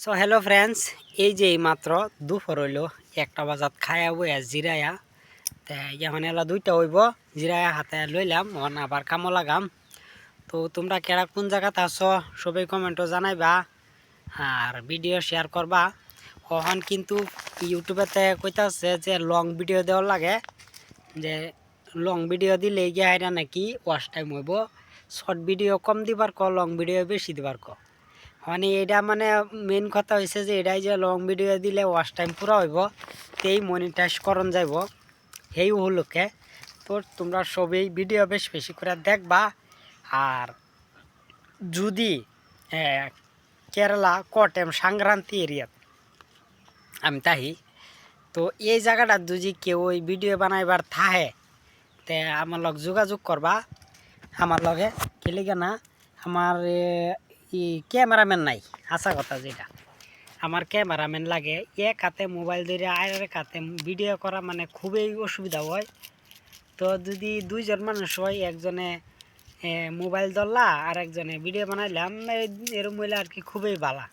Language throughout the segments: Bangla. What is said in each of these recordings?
সো হ্যালো ফ্রেন্ডস, এই যে মাত্র দুপুর হইল 1টা বাজাত খায়া বইয়া জিরায়া এখন এলা 2টা হইব জিরায়া হাতে লইলাম অন আবার কামো লাগাম। তো তোমরা কেরা কোন জায়গাতে আছো সবাই কমেন্টও জানাইবা আর ভিডিও শেয়ার করবা। এখন কিন্তু ইউটিউবেতে কইতাছে যে লং ভিডিও দেওয়ার লাগে, যে লং ভিডিও দিলে গিয়ে এটা নাকি ওয়াচ টাইম হইব, শর্ট ভিডিও কম দিবার ক, লং ভিডিও বেশি দিবার ক। মানে এটা মানে মেন কথা হয়েছে যে এটাই যে লং ভিডিও দিলে ওয়াচ টাইম পুরা হইব, তেই মনিটাইজ করণ যাইব সেই উপলক্ষে। তো তোমরা সবই ভিডিও বেশ বেশি করে দেখবা। আর যদি কেরালা কটেম সংক্রান্তি এরিয়াত আমি তাহি, তো এই জায়গাটা যদি কেউ ওই ভিডিও বানাইবার থাহে তে আমার লগ যোগাযোগ করবা। আমার লগে কেলিগে না আমার ক্যামেরাম্যান নাই, আসা কথা যেটা আমার ক্যামেরাম্যান লাগে। এক হাতে মোবাইল ধরে আরেক হাতে ভিডিও করা মানে খুবই অসুবিধা হয়। তো যদি 2জন মানুষ হয়, একজনে মোবাইল ধরলা আর একজনে ভিডিও বানাইলাম, এরম হইলে আর কি খুবই ভালো।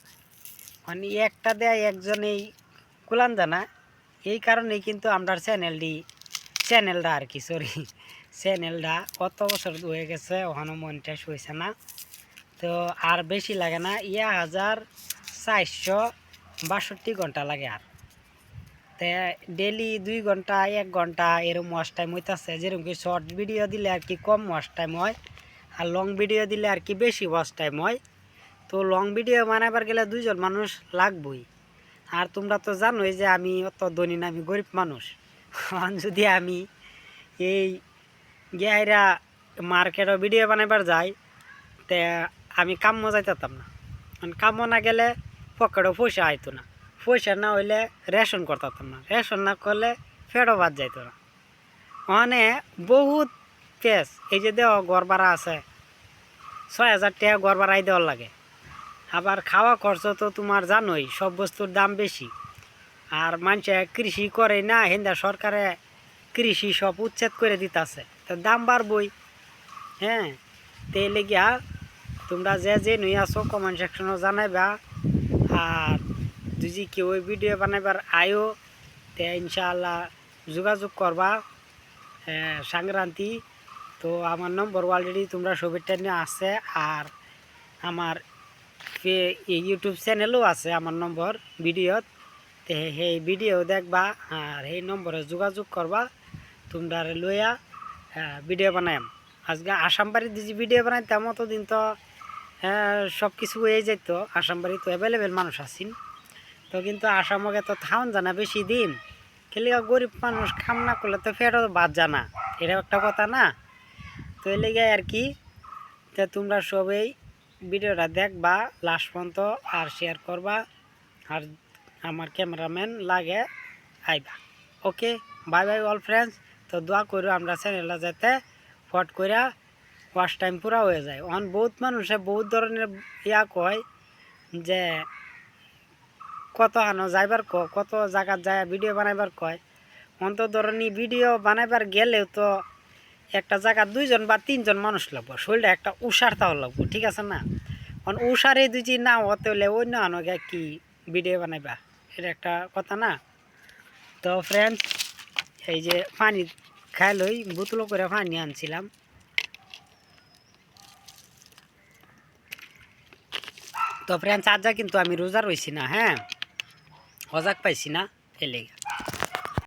মানে একটা দেয় একজনেই কুলান জানা, এই কারণেই কিন্তু আমরা চ্যানেলটা আর কি চ্যানেলটা কত বছর হয়ে গেছে, ওখানে মনিটাইজ হয়েছে না। তো আর বেশি লাগে না, 1462 ঘন্টা লাগে। আর তে ডেলি 2 ঘন্টা 1 ঘন্টা এরকম ওয়াচ টাইম হইতেছে। যেরকম কি শর্ট ভিডিও দিলে আর কি কম ওয়াচ টাইম হয়, আর লং ভিডিও দিলে আর কি বেশি ওয়াচ টাইম হয়। তো লং ভিডিও বানাবার গেলে 2জন মানুষ লাগবই। আর তোমরা তো জানোই যে আমি অত ধনী না, আমি গরিব মানুষ। যদি আমি এই গিয়াইরা মার্কেটও ভিডিও বানাবার যাই তে আমি কামও যাইতাম না। কামও না গেলে পকেটও পয়সা আইতো না, পয়সা না হইলে রেশন করতাম না, রেশন না করলে ফেরও বাদ যাইতো না। মানে বহুত পেস। এই যে দেওয়া ঘর ভাড়া আছে 6000 টাকা ঘর ভাড়াই দেওয়ার লাগে। আবার খাওয়া খরচ তো তোমার জানোই, সব বস্তুর দাম বেশি। আর মানুষে কৃষি করে না, হিন্দা সরকারে কৃষি সব উচ্ছেদ করে দিতেছে, তো দাম বাড়বই। হ্যাঁ, তো লেগিয়া তোমরা যে নই আসো কমেন্ট সেকশনও জানাইবা। আর যদি কেউ ওই ভিডিও বানাইবার আয়ো তে ইনশাআল্লাহ যোগাযোগ করবা সংক্রান্তি। তো আমার নম্বর অলরেডি তোমরা সবিরটা নিয়ে আছে। আর আমার ইউটিউব চ্যানেলও আছে আমার নম্বর ভিডিওত, তে সেই ভিডিও দেখবা আর সেই নম্বরে যোগাযোগ করবা। তোমরা লইয়া ভিডিও বানাইম। আজকে আসামবাড়ির যে ভিডিও বানাইতাম অতদিন তো সব কিছু হয়ে যেত, আসামবাড়ি তো অ্যাভেলেবেল মানুষ আছেন। তো কিন্তু আসামকে তো থাউন জানা বেশি দিন, খেলে গরিব মানুষ কাম না করলে তো ফেরত বাদ জানা, এটা একটা কথা না। তো এই লেগে আর কি, তো তোমরা সবাই ভিডিওটা দেখবা লাস্ট পর্যন্ত আর শেয়ার করবা। আর আমার ক্যামেরাম্যান লাগে আইবা। ওকে, বাই বাই অল ফ্রেন্ডস। তো দোয়া করো আমরা চ্যানেলটা যাতে ফট করে ওয়াচ টাইম পুরা হয়ে যায়। অন বহুত মানুষে বহুত ধরনের কয় যে কত আনো যাইবার কত জায়গাত যায় ভিডিও বানাইবার কয়। অন্ত ধরনি ভিডিও বানাইবার গেলেও তো একটা জায়গা 2জন বা 3জন মানুষ লাগবো, শরীরটা একটা উষার তাও লাগবো, ঠিক আছে না? কারণ উষারে দুজি না হতে হলে অন্য আনোকে কি ভিডিও বানাইবা, এটা একটা কথা না। তো ফ্রেন্ডস, এই যে পানি খাইলই বোতল করে পানি আনছিলাম। তো ফ্রেন্ডস, আজ কিন্তু আমি রোজা রয়েছি না, হ্যাঁ, হজাক পাইছি না, ফেলে